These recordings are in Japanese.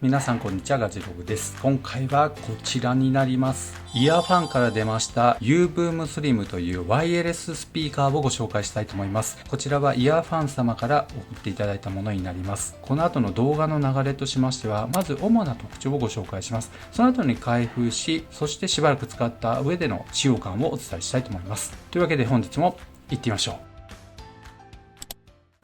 皆さんこんにちは、ガジログです。今回はこちらになります。イヤーファンから出ました U-Boom Slim というワイヤレススピーカーをご紹介したいと思います。こちらはイヤーファン様から送っていただいたものになります。この後の動画の流れとしましては、まず主な特徴をご紹介します。その後に開封し、そしてしばらく使った上での使用感をお伝えしたいと思います。というわけで本日も行ってみましょう。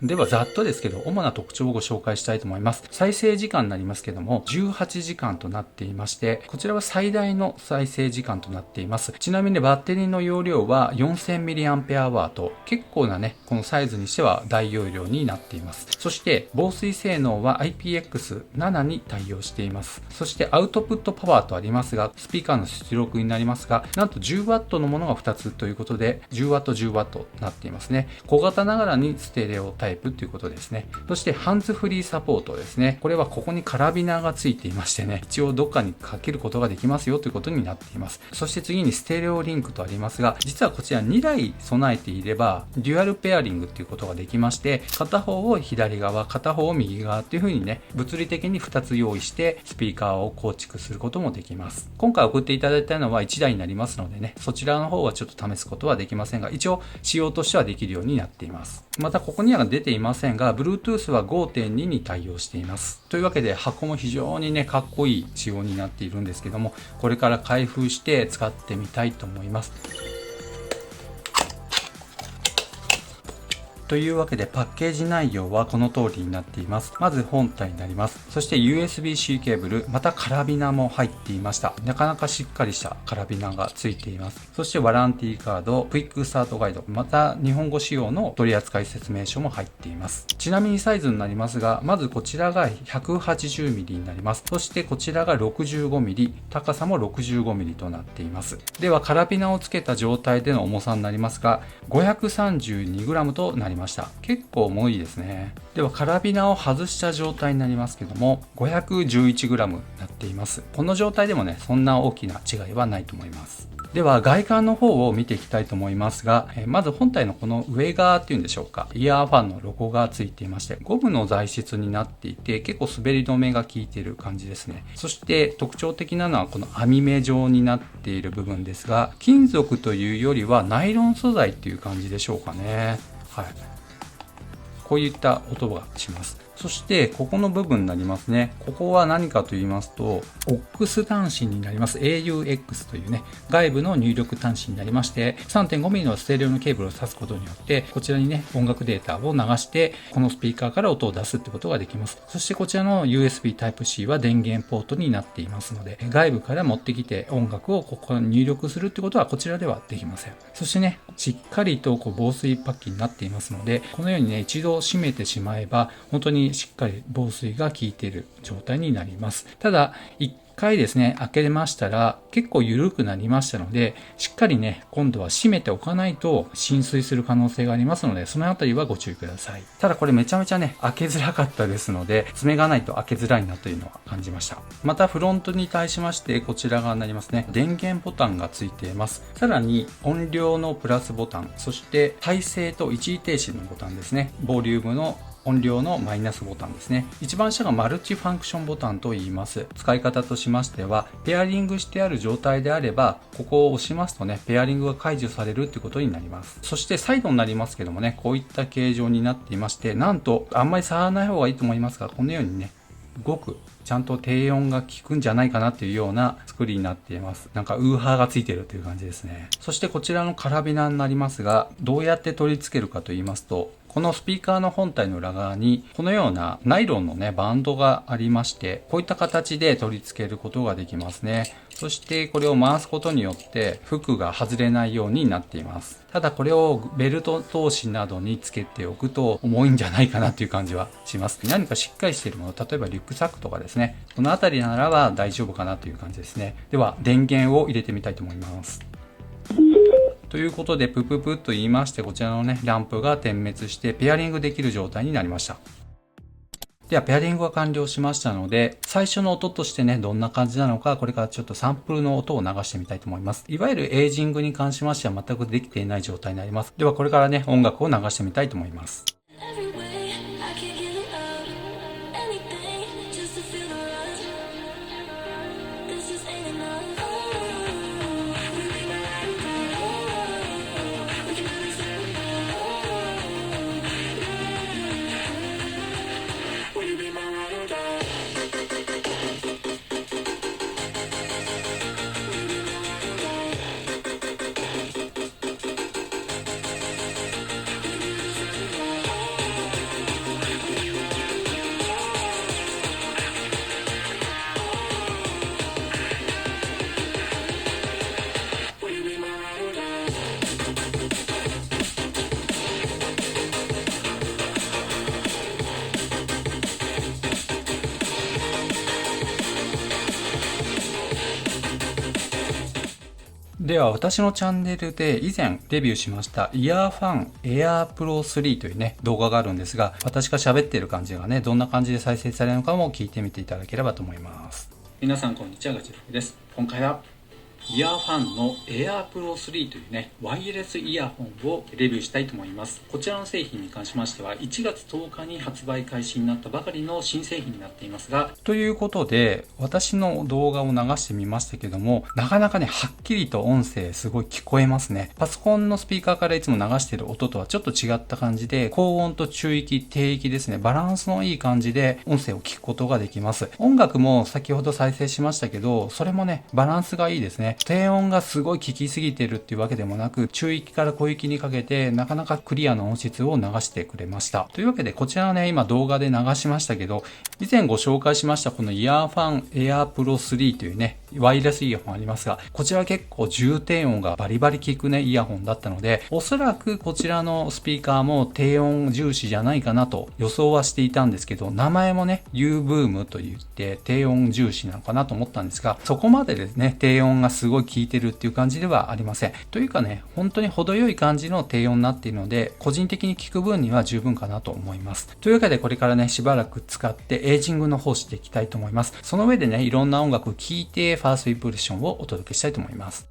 ではざっとですけど、主な特徴をご紹介したいと思います。再生時間になりますけども、18時間となっていまして、こちらは最大の再生時間となっています。ちなみにバッテリーの容量は 4000mAh と、結構なね、このサイズにしては大容量になっています。そして、防水性能は IPX7 に対応しています。そしてアウトプットパワーとありますが、スピーカーの出力になりますが、なんと 10W のものが2つということで、10W10W となっていますね。小型ながらにステレオタイプということですね。そしてハンズフリーサポートですね。これはここにカラビナがついていましてね、一応どっかにかけることができますよということになっています。そして次にステレオリンクとありますが、実はこちら2台備えていればデュアルペアリングっていうことができまして、片方を左側、片方を右側っていう風にね、物理的に2つ用意してスピーカーを構築することもできます。今回送っていただいたのは1台になりますのでね、そちらの方はちょっと試すことはできませんが、一応仕様としてはできるようになっています。またここには出ていますが、Bluetooth は 5.2 に対応しています。というわけで箱も非常にね、かっこいい仕様になっているんですけども、これから開封して使ってみたいと思います。というわけでパッケージ内容はこの通りになっています。まず本体になります。そして USB-C ケーブル、またカラビナも入っていました。なかなかしっかりしたカラビナがついています。そしてワランティーカード、クイックスタートガイド、また日本語仕様の取扱説明書も入っています。ちなみにサイズになりますが、まずこちらが 180mm になります。そしてこちらが 65mm、高さも 65mm となっています。ではカラビナをつけた状態での重さになりますが、532g となります。結構重いですね。ではカラビナを外した状態になりますけども 511g になっています。この状態でもね、そんな大きな違いはないと思います。では外観の方を見ていきたいと思いますが、まず本体のこの上側っていうんでしょうか、イヤーファンのロゴがついていまして、ゴムの材質になっていて結構滑り止めが効いている感じですね。そして特徴的なのはこの網目状になっている部分ですが、金属というよりはナイロン素材っていう感じでしょうかね。はい、こういった音がします。そしてここの部分になりますね。ここは何かと言いますと OX 端子になります。 AUX というね、外部の入力端子になりまして、 3.5mm のステレオのケーブルを挿すことによってこちらにね、音楽データを流してこのスピーカーから音を出すってことができます。そしてこちらの USB Type-C は電源ポートになっていますので、外部から持ってきて音楽をここに入力するってことはこちらではできません。そしてね、しっかりと防水パッキンになっていますので、このようにね、一度閉めてしまえば本当にしっかり防水が効いている状態になります。ただ一回ですね、開けましたら結構緩くなりましたので、しっかりね、今度は閉めておかないと浸水する可能性がありますので、そのあたりはご注意ください。ただこれめちゃめちゃね、開けづらかったですので、爪がないと開けづらいなというのは感じました。またフロントに対しましてこちら側になりますね、電源ボタンがついています。さらに音量のプラスボタン、そして再生と一時停止のボタンですね、ボリュームの音量のマイナスボタンですね。一番下がマルチファンクションボタンと言います。使い方としましては、ペアリングしてある状態であれば、ここを押しますとね、ペアリングが解除されるってことになります。そしてサイドになりますけどもね、こういった形状になっていまして、なんとあんまり触らない方がいいと思いますが、このようにね、動く、ちゃんと低音が効くんじゃないかなっていうような作りになっています。なんかウーハーがついてるという感じですね。そしてこちらのカラビナになりますが、どうやって取り付けるかと言いますと、このスピーカーの本体の裏側にこのようなナイロンのね、バンドがありまして、こういった形で取り付けることができますね。そしてこれを回すことによってフックが外れないようになっています。ただこれをベルト通しなどにつけておくと重いんじゃないかなという感じはします。何かしっかりしているもの、例えばリュックサックとかですね、このあたりならば大丈夫かなという感じですね。では電源を入れてみたいと思います。ということでプププと言いまして、こちらのね、ランプが点滅してペアリングできる状態になりました。ではペアリングが完了しましたので、最初の音としてね、どんな感じなのか、これからちょっとサンプルの音を流してみたいと思います。いわゆるエイジングに関しましては全くできていない状態になります。ではこれからね、音楽を流してみたいと思います。では私のチャンネルで以前レビューしましたイヤーファン AirPro 3というね動画があるんですが、私が喋っている感じがねどんな感じで再生されるのかも聞いてみていただければと思います。皆さんこんにちは、ガチロフです。今回はイヤーファンの AirPro 3というねワイヤレスイヤホンをレビューしたいと思います。こちらの製品に関しましては1月10日に発売開始になったばかりの新製品になっていますが、ということで私の動画を流してみましたけども、なかなかねはっきりと音声すごい聞こえますね。パソコンのスピーカーからいつも流している音とはちょっと違った感じで、高音と中域低域ですね、バランスのいい感じで音声を聞くことができます。音楽も先ほど再生しましたけど、それもねバランスがいいですね。低音がすごい聞きすぎてるっていうわけでもなく、中域から小域にかけてなかなかクリアな音質を流してくれました。というわけでこちらはね今動画で流しましたけど、以前ご紹介しましたこのイヤーファン AirPro 3というねワイヤレスイヤホンありますが、こちらは結構重低音がバリバリ効くねイヤホンだったので、おそらくこちらのスピーカーも低音重視じゃないかなと予想はしていたんですけど、名前もね U-Boom と言って低音重視なのかなと思ったんですが、そこまでですね低音がすごい効いてるっていう感じではありません。というかね本当に程よい感じの低音になっているので、個人的に聞く分には十分かなと思います。というわけでこれからねしばらく使ってエイジングの方していきたいと思います。その上でねいろんな音楽を聴いてファーストインプレッションをお届けしたいと思います。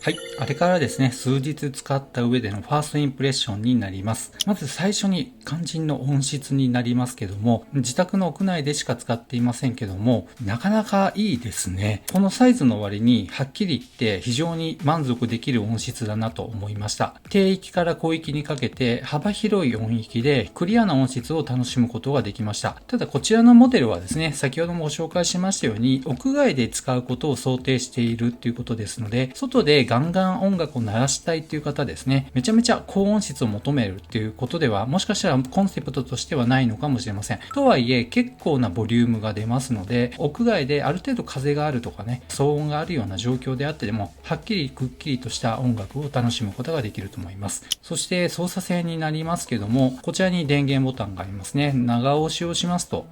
はい。あれからですね、数日使った上でのファーストインプレッションになります。まず最初に肝心の音質になりますけども、自宅の屋内でしか使っていませんけども、なかなかいいですね。このサイズの割に、はっきり言って非常に満足できる音質だなと思いました。低域から高域にかけて幅広い音域でクリアな音質を楽しむことができました。ただこちらのモデルはですね、先ほどもご紹介しましたように、屋外で使うことを想定しているということですので、外でガンガン音楽を鳴らしたいっていう方ですね、めちゃめちゃ高音質を求めるっていうことではもしかしたらコンセプトとしてはないのかもしれません。とはいえ結構なボリュームが出ますので、屋外である程度風があるとかね、騒音があるような状況であってでもはっきりくっきりとした音楽を楽しむことができると思います。そして操作性になりますけども、こちらに電源ボタンがありますね。長押しをしますと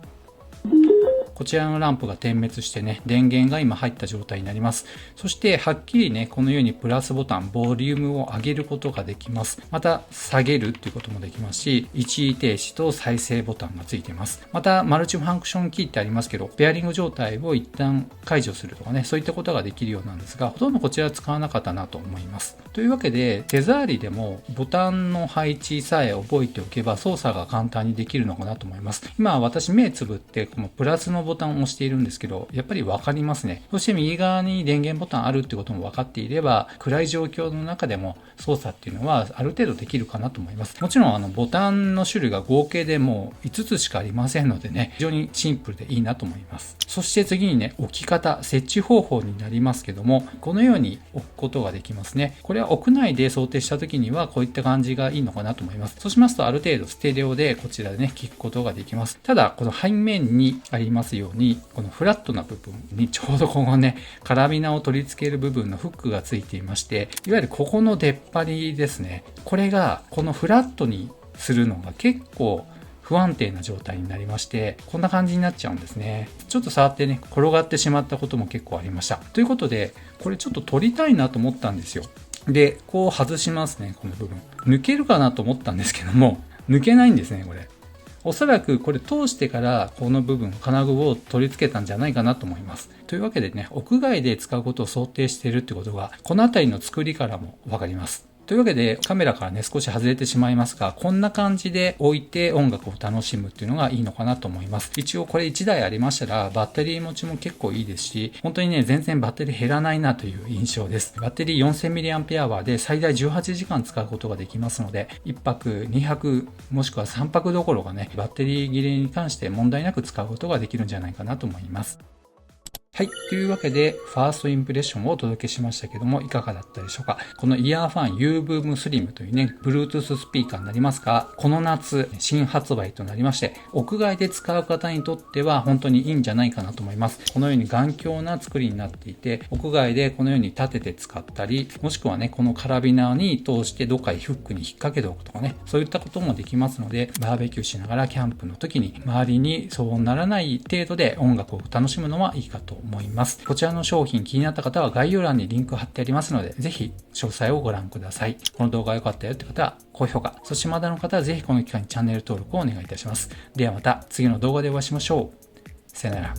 こちらのランプが点滅してね、電源が今入った状態になります。そしてはっきりね、このようにプラスボタン、ボリュームを上げることができます。また下げるっていうこともできますし、一時停止と再生ボタンがついています。またマルチファンクションキーってありますけど、ペアリング状態を一旦解除するとかね、そういったことができるようなんですが、ほとんどこちら使わなかったなと思います。というわけで、手触りでもボタンの配置さえ覚えておけば操作が簡単にできるのかなと思います。今私目つぶってこのプラスのボタンを押しているんですけど、やっぱりわかりますね。そして右側に電源ボタンあるってことも分かっていれば、暗い状況の中でも操作っていうのはある程度できるかなと思います。もちろんボタンの種類が合計でもう5つしかありませんのでね、非常にシンプルでいいなと思います。そして次にね、置き方、設置方法になりますけども、このように置くことができますね。これは屋内で想定した時にはこういった感じがいいのかなと思います。そうしますとある程度ステレオでこちらでね、聞くことができます。ただ、この背面にありますように、このフラットな部分にちょうどこのね、カラビナを取り付ける部分のフックがついていまして、いわゆるここの出っ張りですね。これがこのフラットにするのが結構不安定な状態になりまして、こんな感じになっちゃうんですね。ちょっと触ってね、転がってしまったことも結構ありました。ということで、これちょっと取りたいなと思ったんですよ。で、こう外しますね、この部分。抜けるかなと思ったんですけども、抜けないんですね、これ。おそらくこれ通してからこの部分、金具を取り付けたんじゃないかなと思います。というわけでね、屋外で使うことを想定しているってことが、この辺りの作りからもわかります。というわけでカメラからね少し外れてしまいますが、こんな感じで置いて音楽を楽しむっていうのがいいのかなと思います。一応これ1台ありましたらバッテリー持ちも結構いいですし、本当にね全然バッテリー減らないなという印象です。バッテリー 4000mAh で最大18時間使うことができますので、1泊2泊もしくは3泊どころかね、バッテリー切れに関して問題なく使うことができるんじゃないかなと思います。はい。というわけで、ファーストインプレッションをお届けしましたけども、いかがだったでしょうか。このイヤーファン U-Boom Slim というね、Bluetooth スピーカーになりますが、この夏、新発売となりまして、屋外で使う方にとっては本当にいいんじゃないかなと思います。このように頑強な作りになっていて、屋外でこのように立てて使ったり、もしくはね、このカラビナに通してどっかにフックに引っ掛けておくとかね、そういったこともできますので、バーベキューしながらキャンプの時に、周りに騒音にならない程度で音楽を楽しむのはいいかと思います。こちらの商品気になった方は概要欄にリンク貼ってありますので、ぜひ詳細をご覧ください。この動画が良かったよって方は高評価、そしてまだの方はぜひこの機会にチャンネル登録をお願いいたします。ではまた次の動画でお会いしましょう。さよなら。